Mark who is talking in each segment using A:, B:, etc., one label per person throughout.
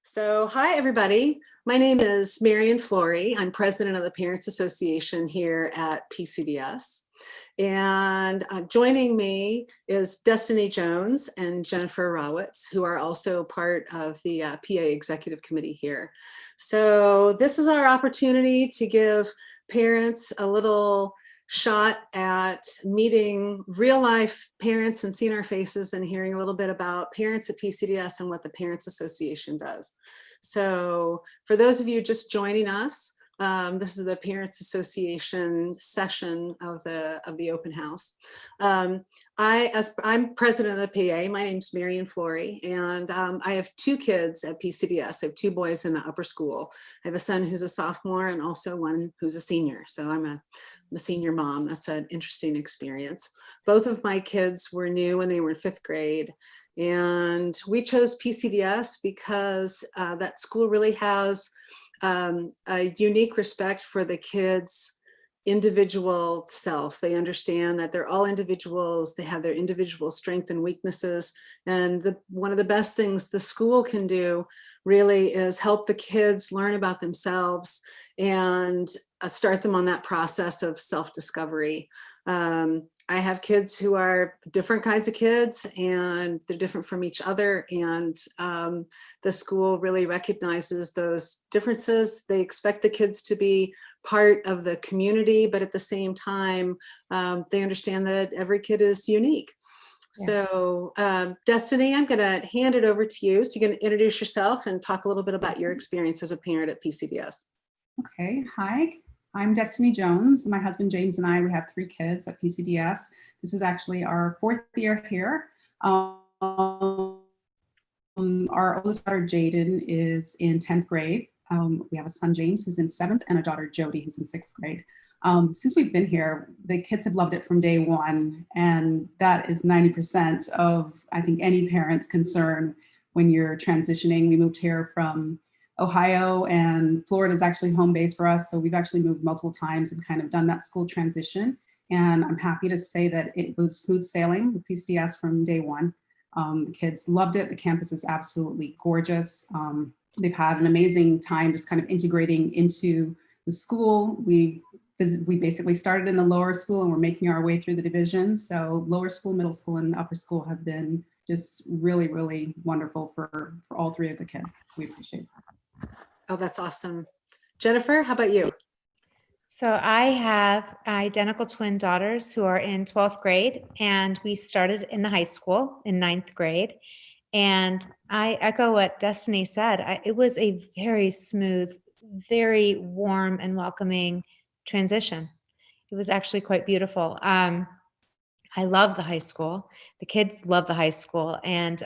A: Hi everybody. My name is Marian Flory. I'm president of the Parents Association here at PCDS. And joining me is Destiny Jones and Jennifer Rawitz, who are also part of the PA Executive Committee here. So this is our opportunity to give parents a little shot at meeting real life parents and seeing our faces and hearing a little bit about parents at PCDS and what the Parents Association does. So for those of you just joining us, this is the Parents Association session of the open house. I'm president of the PA. My name's Marian Flory, and I have two kids at PCDS. I have two boys in the upper school. I have a son who's a sophomore and also one who's a senior. So I'm a senior mom. That's an interesting experience. Both of my kids were new when they were in fifth grade. And we chose PCDS because that school really has a unique respect for the kids' individual self. They understand that they're all individuals. They have their individual strengths and weaknesses. And one of the best things the school can do really is help the kids learn about themselves and start them on that process of self-discovery. I have kids who are different kinds of kids, and they're different from each other, and the school really recognizes those differences. They expect the kids to be part of the community, but at the same time, they understand that every kid is unique. Yeah. So Destiny, I'm gonna hand it over to you. So you're gonna introduce yourself and talk a little bit about your experience as a parent at PCDS.
B: Okay, hi, I'm Destiny Jones. My husband James and I, we have 3 kids at PCDS. This is actually our 4th year here. Our oldest daughter Jaden is in 10th grade. We have a son James who's in 7th and a daughter Jody who's in 6th grade. Since we've been here, the kids have loved it from day one, and that is 90% of, I think, any parent's concern when you're transitioning. We moved here from Ohio, and Florida is actually home base for us. So we've actually moved multiple times and kind of done that school transition. And I'm happy to say that it was smooth sailing with PCDS from day one. The kids loved it. The campus is absolutely gorgeous. They've had an amazing time just kind of integrating into the school. We basically started in the lower school and we're making our way through the divisions. So lower school, middle school, and upper school have been just really, really wonderful for all 3 of the kids. We appreciate that.
A: Oh, that's awesome. Jennifer, how about you?
C: So I have identical twin daughters who are in 12th grade, and we started in the high school in 9th grade. And I echo what Destiny said. It was a very smooth, very warm and welcoming transition. It was actually quite beautiful. I love the high school. The kids love the high school, and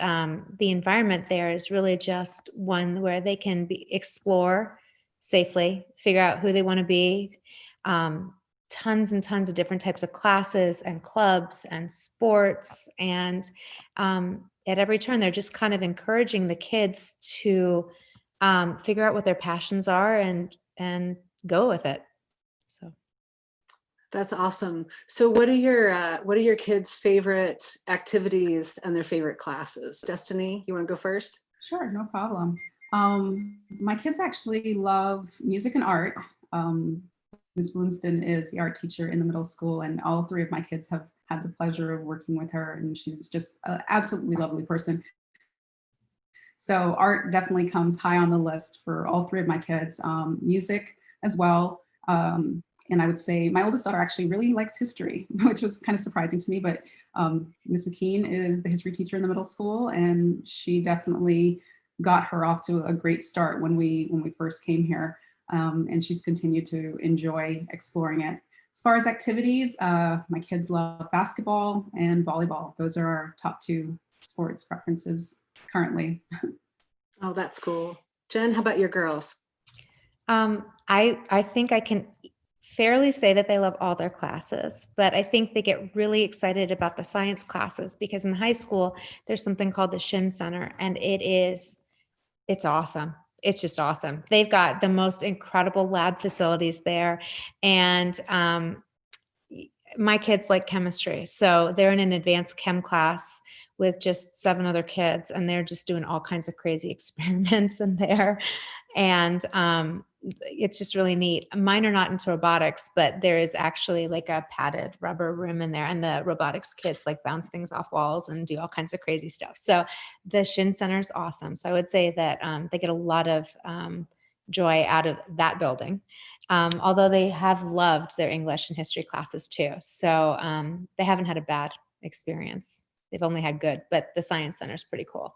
C: the environment there is really just one where they can explore safely, figure out who they want to be. Tons and tons of different types of classes and clubs and sports, and at every turn, they're just kind of encouraging the kids to figure out what their passions are and go with it. So.
A: That's awesome. So what are your kids' favorite activities and their favorite classes? Destiny, you want to go first?
B: Sure, no problem. My kids actually love music and art. Ms. Bloomston is the art teacher in the middle school, and all 3 of my kids have had the pleasure of working with her, and she's just an absolutely lovely person. So art definitely comes high on the list for all 3 of my kids. Music as well. And I would say my oldest daughter actually really likes history, which was kind of surprising to me, but Ms. McKean is the history teacher in the middle school, and she definitely got her off to a great start when we first came here. And she's continued to enjoy exploring it. As far as activities, my kids love basketball and volleyball. Those are our top 2 sports preferences currently.
A: Oh, that's cool. Jen, how about your girls?
C: I think I can fairly say that they love all their classes, but I think they get really excited about the science classes because in high school, there's something called the Shin Center, and it's awesome. It's just awesome. They've got the most incredible lab facilities there. And my kids like chemistry. So they're in an advanced chem class with just 7 other kids, and they're just doing all kinds of crazy experiments in there. And it's just really neat. Mine are not into robotics, but there is actually like a padded rubber room in there, and the robotics kids like bounce things off walls and do all kinds of crazy stuff. So the Shin Center is awesome. So I would say that they get a lot of joy out of that building. Although they have loved their English and history classes too. So they haven't had a bad experience. They've only had good, but the Science Center is pretty cool.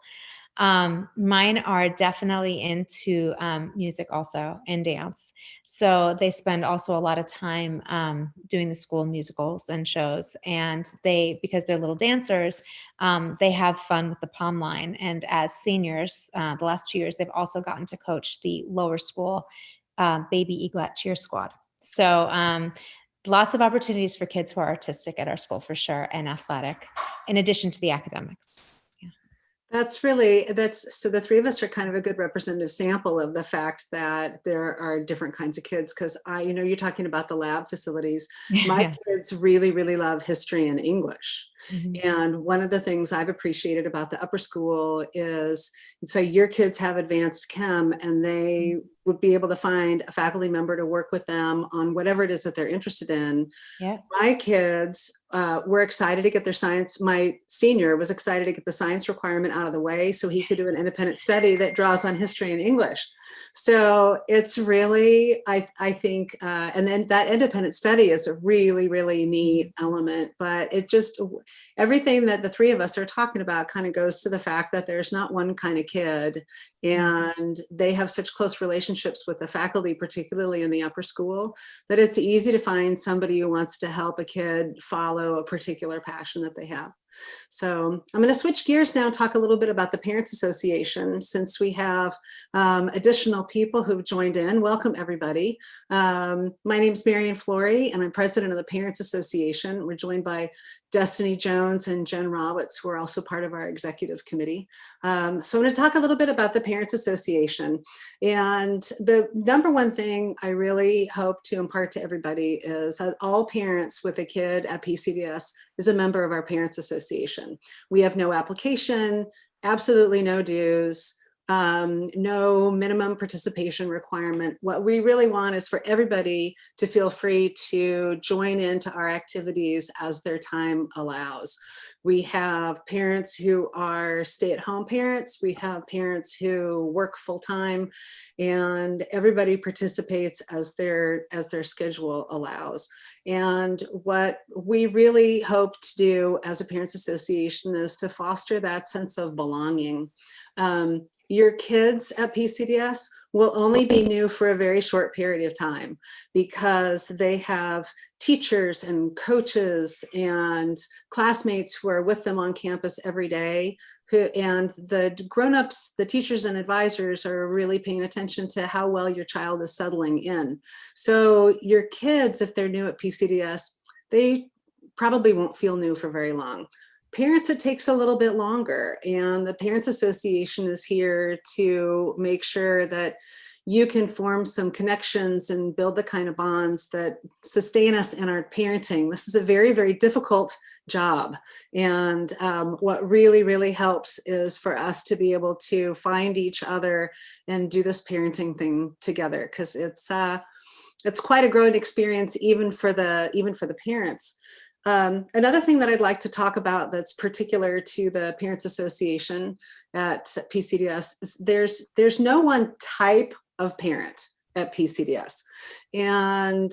C: Mine are definitely into music also and dance. So they spend also a lot of time doing the school musicals and shows. And because they're little dancers, they have fun with the pom line. And as seniors, the last 2 years, they've also gotten to coach the lower school Baby Eaglet Cheer Squad. So lots of opportunities for kids who are artistic at our school for sure, and athletic, in addition to the academics.
A: So the three of us are kind of a good representative sample of the fact that there are different kinds of kids. Because you're talking about the lab facilities. My
C: Yes.
A: kids really, really love history and English.
C: Mhm.
A: And one of the things I've appreciated about the upper school is, so your kids have advanced chem, and they would be able to find a faculty member to work with them on whatever it is that they're interested in.
C: Yeah.
A: My kids were excited to get their science. My senior was excited to get the science requirement out of the way so he could do an independent study that draws on history and English. So it's really, I think, and then that independent study is a really, really neat element, but it just, everything that the three of us are talking about kind of goes to the fact that there's not one kind of kid, and they have such close relationships with the faculty, particularly in the upper school, that it's easy to find somebody who wants to help a kid follow a particular passion that they have. So I'm going to switch gears now and talk a little bit about the Parents Association, since we have additional people who've joined in. Welcome, everybody. My name is Marian Flory, and I'm president of the Parents Association. We're joined by Destiny Jones and Jen Rawitz, who are also part of our executive committee. So I'm going to talk a little bit about the Parents Association. And the number one thing I really hope to impart to everybody is that all parents with a kid at PCDS is a member of our Parents Association. We have no application, absolutely no dues, no minimum participation requirement. What we really want is for everybody to feel free to join into our activities as their time allows. We have parents who are stay-at-home parents. We have parents who work full-time, and everybody participates as their schedule allows. And what we really hope to do as a Parents Association is to foster that sense of belonging. Your kids at PCDS will only be new for a very short period of time, because they have teachers and coaches and classmates who are with them on campus every day, and the grown-ups, the teachers and advisors, are really paying attention to how well your child is settling in. So your kids, if they're new at PCDS, they probably won't feel new for very long. Parents, it takes a little bit longer, and the Parents Association is here to make sure that you can form some connections and build the kind of bonds that sustain us in our parenting. This is a very, very difficult job. And what really, really helps is for us to be able to find each other and do this parenting thing together, because it's quite a growing experience, even for the parents. Another thing that I'd like to talk about that's particular to the Parents Association at PCDS is there's no one type of parent at PCDS. And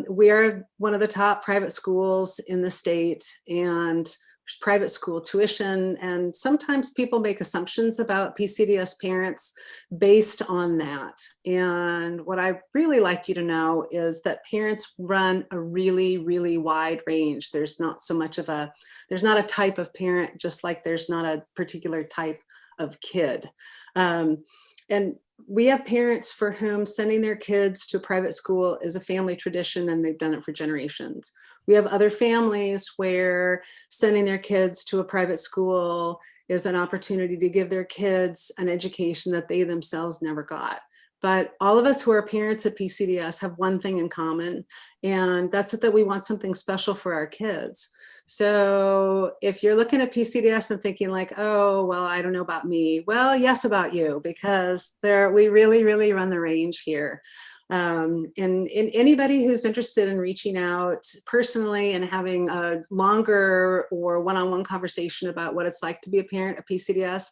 A: we are one of the top private schools in the state, and private school tuition, and sometimes people make assumptions about PCDS parents based on that. And what I really like you to know is that parents run a really, really wide range. There's not a type of parent, just like there's not a particular type of kid. And we have parents for whom sending their kids to a private school is a family tradition, and they've done it for generations. We have other families where sending their kids to a private school is an opportunity to give their kids an education that they themselves never got. But all of us who are parents at PCDS have one thing in common, and that's that we want something special for our kids. So if you're looking at PCDS and thinking like, oh, well, I don't know about me. Well, yes, about you, because we really, really run the range here. And anybody who's interested in reaching out personally and having a longer or one-on-one conversation about what it's like to be a parent of PCDS,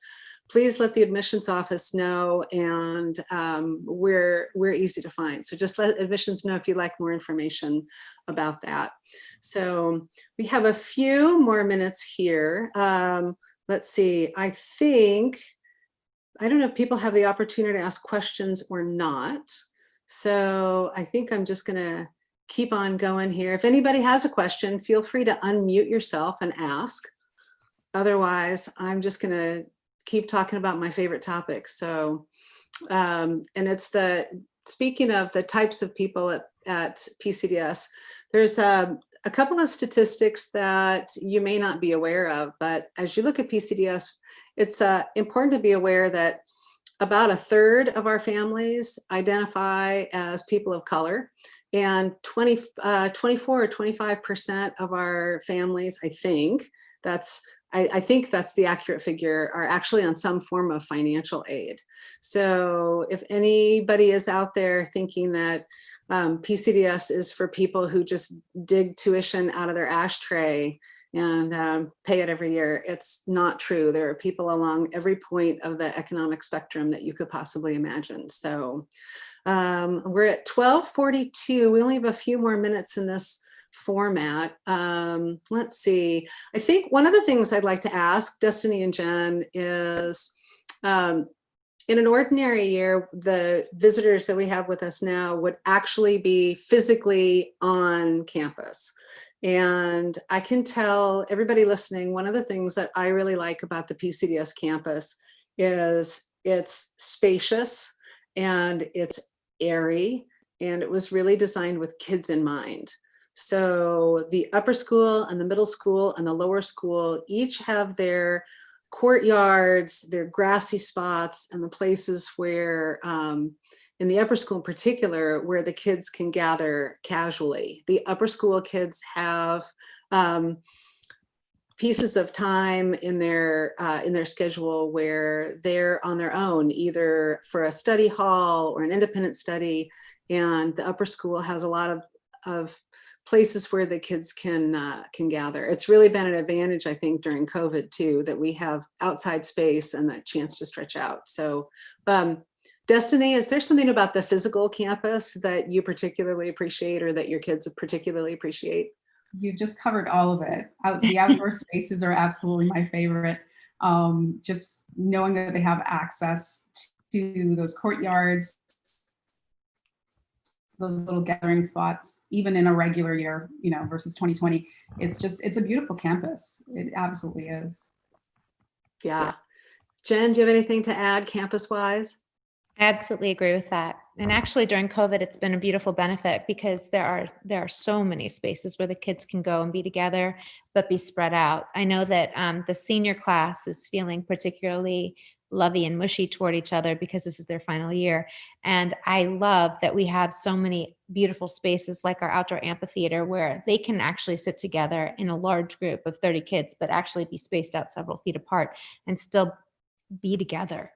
A: please let the admissions office know, and we're easy to find. So just let admissions know if you'd like more information about that. So we have a few more minutes here. Let's see, I don't know if people have the opportunity to ask questions or not. So I think I'm just gonna keep on going here. If anybody has a question, feel free to unmute yourself and ask. Otherwise, I'm just gonna keep talking about my favorite topics. So, and it's speaking of the types of people at PCDS, there's a couple of statistics that you may not be aware of, but as you look at PCDS, it's important to be aware that about a third of our families identify as people of color, and 24 or 25% of our families, I think that's the accurate figure, are actually on some form of financial aid. So if anybody is out there thinking that PCDS is for people who just dig tuition out of their ashtray and pay it every year, it's not true. There are people along every point of the economic spectrum that you could possibly imagine. So we're at 12:42. We only have a few more minutes in this format. Let's see. I think one of the things I'd like to ask Destiny and Jen is, in an ordinary year, the visitors that we have with us now would actually be physically on campus. And I can tell everybody listening, one of the things that I really like about the PCDS campus is it's spacious and it's airy, and it was really designed with kids in mind. So the upper school and the middle school and the lower school each have their courtyards, their grassy spots, and the places where, in the upper school in particular, where the kids can gather casually. The upper school kids have pieces of time in their schedule where they're on their own, either for a study hall or an independent study. And the upper school has a lot of places where the kids can gather. It's really been an advantage, I think, during COVID too, that we have outside space and that chance to stretch out. So Destiny, is there something about the physical campus that you particularly appreciate, or that your kids particularly appreciate?
B: You just covered all of it. The outdoor spaces are absolutely my favorite. Just knowing that they have access to those courtyards, those little gathering spots, even in a regular year, versus 2020. It's a beautiful campus. It absolutely is.
A: Yeah. Jen, do you have anything to add campus-wise?
C: I absolutely agree with that. And actually during COVID, it's been a beautiful benefit because there are so many spaces where the kids can go and be together, but be spread out. I know that the senior class is feeling particularly lovey and mushy toward each other because this is their final year. And I love that we have so many beautiful spaces like our outdoor amphitheater where they can actually sit together in a large group of 30 kids, but actually be spaced out several feet apart and still be together.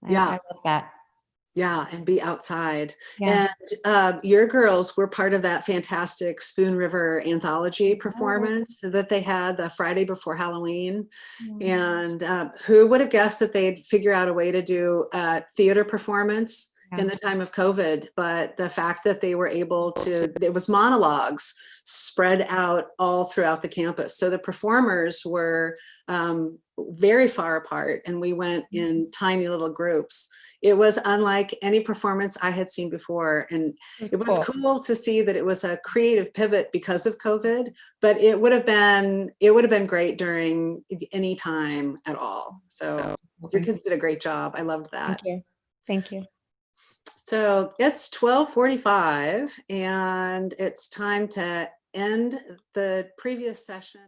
A: Yeah.
C: I love that.
A: Yeah, and be outside.
C: Yeah.
A: And your girls were part of that fantastic Spoon River anthology performance that they had the Friday before Halloween. And who would have guessed that they'd figure out a way to do a theater performance in the time of COVID? But the fact that they were able to, it was monologues spread out all throughout the campus. So the performers were very far apart, and we went in tiny little groups. It was unlike any performance I had seen before. And it was cool to see that it was a creative pivot because of COVID, but it would have been great during any time at all. So your kids did a great job. I loved that.
C: Thank you. Thank you.
A: So it's 12:45 and it's time to end the previous session.